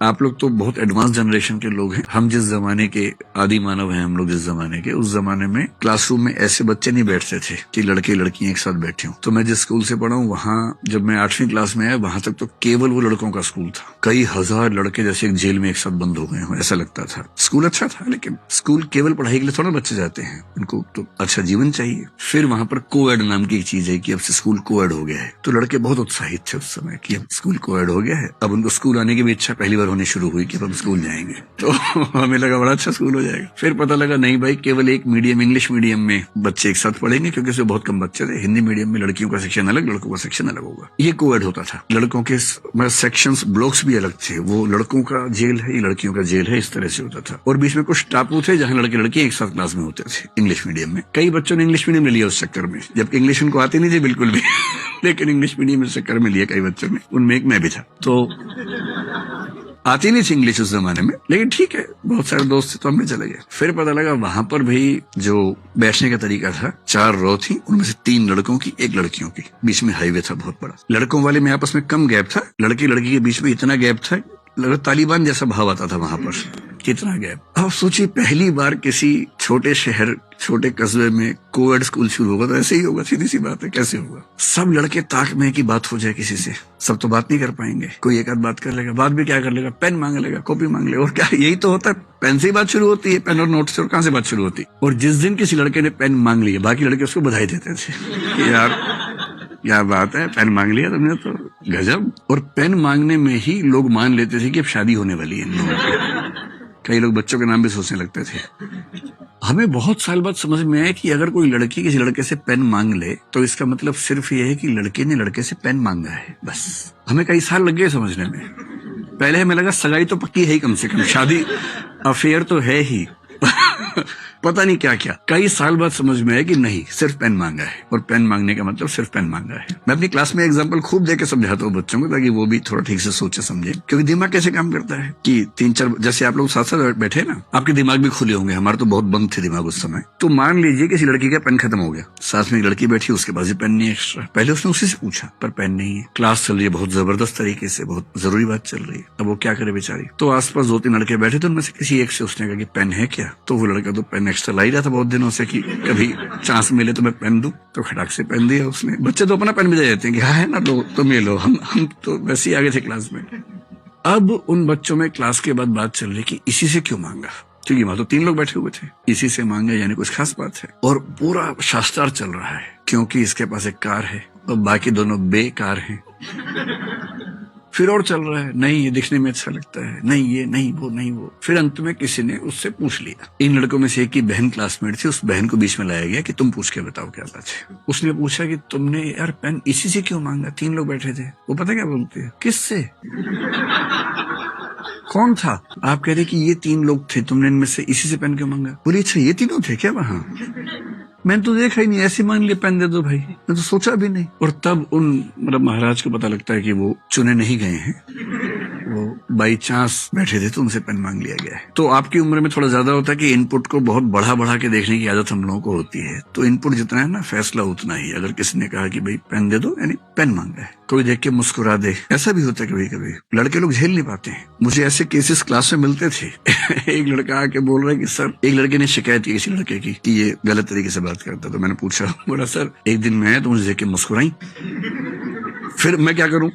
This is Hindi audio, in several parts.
आप लोग तो बहुत एडवांस जनरेशन के लोग हैं। हम जिस जमाने के आदि मानव हैं, हम लोग जिस जमाने के, उस जमाने में क्लासरूम में ऐसे बच्चे नहीं बैठते थे कि लड़के लड़कियां एक साथ बैठे हों। तो मैं जिस स्कूल से पढ़ा हूँ, वहाँ जब मैं 8वीं क्लास में आया, वहां तक तो केवल वो लड़कों का स्कूल था। कई हजार लड़के जैसे एक जेल में एक साथ बंद हो गए हो, ऐसा लगता था। स्कूल अच्छा था, लेकिन स्कूल केवल पढ़ाई के लिए थोड़ा बच्चे जाते हैं, उनको तो अच्छा जीवन चाहिए। फिर वहां पर कोएड नाम की एक चीज है कि अब से स्कूल कोएड हो गया है। तो लड़के बहुत उत्साहित थे उस समय कि अब स्कूल कोएड हो गया है। अब उनको स्कूल आने की भी इच्छा पहली बार होनी शुरू हुई कि अब हम स्कूल जाएंगे। तो हमें लगा बड़ा अच्छा स्कूल हो जाएगा। फिर पता लगा नहीं भाई, केवल एक मीडियम, इंग्लिश मीडियम में बच्चे एक साथ पढ़ेंगे, क्योंकि उसमें बहुत कम बच्चे थे। हिंदी मीडियम में लड़कियों का सेक्शन अलग, लड़कों का सेक्शन अलग होगा। ये कोएड होता था। लड़कों के सेक्शंस, ब्लॉक्स भी अलग थे। वो लड़कों का जेल है, ये लड़कियों का जेल है, इस तरह से होता था। और बीच में कुछ टापू थे जहाँ लड़के लड़कियां एक साथ क्लास में होते थे, इंग्लिश मीडियम में। कई बच्चों ने इंग्लिश मीडियम ले लिया उस चक्कर में, जबकि इंग्लिश उनको आती नहीं थी बिल्कुल भी लेकिन इंग्लिश मीडियम में चक्कर में लिया कई बच्चों ने, उनमें एक मैं भी था। तो आती नहीं थी इंग्लिश उस जमाने में, लेकिन ठीक है, बहुत सारे दोस्त थे तो हम भी चले गए। फिर पता लगा वहां पर भी जो बैठने का तरीका था, 4 रो थी, उनमें से 3 लड़कों की, 1 लड़कियों की। बीच में हाईवे था बहुत बड़ा। लड़कों वाले में आपस में कम गैप था, लड़की लड़की के बीच में इतना गैप था, तालिबान जैसा भाव आता था वहां पर, कितना गैप। अब सोचिए, पहली बार किसी छोटे शहर, छोटे कस्बे में कोएड स्कूल शुरू होगा तो ऐसे ही होगा, सीधी सी बात है। कैसे होगा? सब लड़के ताक में की बात हो जाए किसी से, सब तो बात नहीं कर पाएंगे। कोई एक आध बात कर लेगा, बात भी क्या कर लेगा, पेन मांग लेगा, कॉपी मांग लेगा, और क्या, यही तो होता है। पेन से ही बात शुरू होती है, पेन और नोट से, और कहाँ से बात शुरू होती है। और जिस दिन किसी लड़के ने पेन मांग लिया, बाकी लड़के उसको बधाई देते थे कि यार क्या बात है, पेन मांग लिया तुमने तो गजब। और पेन मांगने में ही लोग मान लेते थे कि अब शादी होने वाली है इन लोगों की। कई लोग बच्चों के नाम भी सोचने लगते थे। हमें बहुत साल बाद समझ में आया कि अगर कोई लड़की किसी लड़के से पेन मांग ले तो इसका मतलब सिर्फ ये है कि लड़के ने लड़के से पेन मांगा है, बस। हमें कई साल लग गए समझने में। पहले हमें लगा सगाई तो पक्की है ही, कम से कम शादी, अफेयर तो है ही पता नहीं क्या क्या। कई साल बाद समझ में आया कि नहीं, सिर्फ पेन मांगा है, और पेन मांगने का मतलब सिर्फ पेन मांगा है। मैं अपनी क्लास में एग्जांपल खूब देके समझाता हूँ बच्चों को, ताकि वो भी थोड़ा ठीक से सोचे समझे। क्योंकि दिमाग कैसे काम करता है कि 3-4, जैसे आप लोग साथ साथ बैठे ना, आपके दिमाग भी खुले होंगे, हमारे तो बहुत बंद थे दिमाग उस समय। तो मान लीजिए किसी लड़की का पेन खत्म हो गया, साथ में एक लड़की बैठी, उसके पास भी पेन नहीं एक्स्ट्रा। पहले उसने उसी से पूछा, पर पेन नहीं है। क्लास चल रही है बहुत जबरदस्त तरीके से, बहुत जरूरी बात चल रही है। अब वो क्या करे बेचारी। तो आसपास 2-3 लड़के बैठे थे, उनमें से किसी एक से उसने कहा कि पेन है क्या। तो वो लड़का तो पेन एक्स्ट्रा ला ही रहा था बहुत दिनों से कि कभी चांस मिले तो मैं पेन दूं। तो खटाक से पेन दिया उसने। बच्चे तो अपना पेन भी दे देते हैं कि हाँ है ना, लो तुम ये लो। हम तो वैसे ही आगे थे क्लास में। अब उन बच्चों में क्लास के बाद बात चल रही कि इसी से क्यों मांगा, क्योंकि वहां तो 3 लोग बैठे हुए थे। इसी से मांगा यानी कुछ खास बात है। और पूरा शास्त्रार्थ चल रहा है, क्योंकि इसके पास एक कार है और बाकी दोनों बेकार हैं। फिर और चल रहा है, नहीं ये दिखने में अच्छा लगता है, नहीं ये, नहीं वो, नहीं वो। फिर अंत में किसी ने उससे पूछ लिया। इन लड़कों में से एक की बहन क्लासमेट थी, उस बहन को बीच में लाया गया कि तुम पूछ के बताओ क्या बात है। उसने पूछा कि तुमने यार पेन इसी से क्यों मांगा, 3 लोग बैठे थे। वो पता क्या बोलते हैं, किससे, कौन था। आप कह रहे कि ये 3 लोग थे, तुमने इनमें से इसी से पेन क्यों मांगा। बोली अच्छा ये तीनों थे क्या वहां, मैंने तो देखा ही नहीं, ऐसे मांग लिया पेन दे दो भाई, मैं तो सोचा भी नहीं। और तब उन मतलब महाराज को पता लगता है कि वो चुने नहीं गए हैं, वो बाई चांस बैठे थे तो उनसे पेन मांग लिया गया है। तो आपकी उम्र में थोड़ा ज्यादा होता है कि इनपुट को बहुत बढ़ा बढ़ा के देखने की आदत हम लोगों को होती है। तो इनपुट जितना है ना, फैसला उतना ही। अगर किसी ने कहा कि भाई पेन दे दो, यानी पेन मांगा है। कोई देख के मुस्कुरा दे, ऐसा भी होता है कभी कभी। लड़के लोग झेल नहीं पाते हैं। मुझे ऐसे केसेस क्लास में मिलते थे एक लड़का आके बोल रहा है कि सर, एक लड़के ने शिकायत की किसी लड़के की कि ये गलत तरीके से बात करता। तो मैंने पूछा, बोला सर एक दिन मैं तो मुझे देख के मुस्कुराई, फिर मैं क्या करूं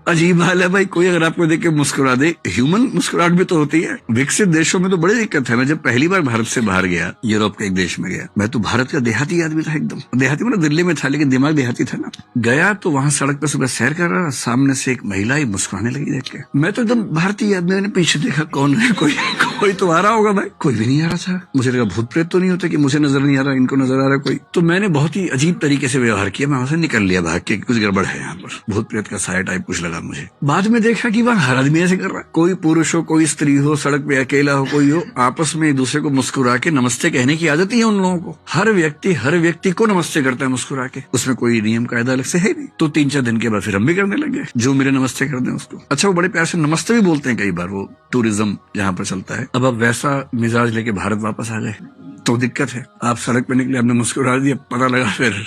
अजीब हाल है भाई। कोई अगर आपको देख के मुस्कुरा दे, ह्यूमन मुस्कुराहट भी तो होती है। विकसित देशों में तो बड़ी दिक्कत है। मैं जब पहली बार भारत से बाहर गया, यूरोप के एक देश में गया, मैं तो भारत का देहाती आदमी था एकदम। देहाती मतलब दिल्ली में था, लेकिन दिमाग देहाती था ना। गया तो वहां सड़क पर सुबह सैर कर रहा, सामने से एक महिला ही मुस्कुराने लगी देख के। मैं तो एकदम भारतीय आदमी, मैंने पीछे देखा कौन है, कोई तो आ रहा होगा भाई, कोई भी नहीं आ रहा था। मुझे लगा भूत प्रेत तो नहीं होता कि मुझे नजर नहीं आ रहा, इनको नजर आ रहा कोई। तो मैंने बहुत ही अजीब तरीके से व्यवहार किया, मैं वहां से निकल लिया भाग के, कुछ गड़बड़ है यहाँ पर, भूत प्रेत का साया टाइप कुछ लगा मुझे। बाद में देखा कि वहाँ हर आदमी ऐसे कर रहा है, कोई पुरुष हो, कोई स्त्री हो, सड़क पे अकेला हो, कोई हो, आपस में एक दूसरे को मुस्कुरा के नमस्ते कहने की आदत ही है उन लोगों को। हर व्यक्ति को नमस्ते करता है मुस्कुरा के, उसमें कोई नियम कायदा अलग से है नहीं। तो 3-4 दिन के बाद फिर हम भी करने लगे, जो मेरे नमस्ते कर दें उसको। अच्छा, वो बड़े प्यार से नमस्ते भी बोलते हैं कई बार, वो टूरिज्म जहाँ पर चलता है। अब वैसा मिजाज लेके भारत वापस आ गए तो दिक्कत है। आप सड़क पे निकले, आपने मुस्कुरा दिया, पता लगा फिर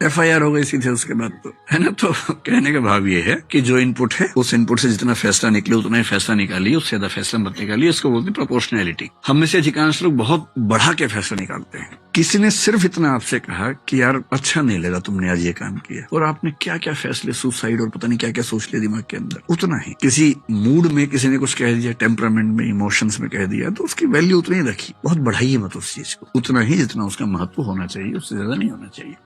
FIR हो गई सीधे उसके बाद, तो है ना। तो कहने का भाव ये है कि जो इनपुट है उस इनपुट से जितना फैसला निकले उतना ही फैसला निकालिए, उससे ज्यादा फैसला मत निकालिए। इसको बोलते हैं प्रोपोर्शनैलिटी। हम में से अधिकांश लोग बहुत बढ़ा के फैसला निकालते हैं। किसी ने सिर्फ इतना आपसे कहा कि यार अच्छा नहीं लगा तुमने आज ये काम किया, और आपने क्या क्या फैसले, सुसाइड और पता नहीं क्या क्या सोच लिया दिमाग के अंदर, उतना ही। किसी मूड में किसी ने कुछ कह दिया, टेम्परामेंट में, इमोशंस में कह दिया, तो उसकी वैल्यू उतनी ही रखी। बहुत बढ़ाइए मत उस चीज को, उतना ही जितना उसका महत्व होना चाहिए, उससे ज्यादा नहीं होना चाहिए।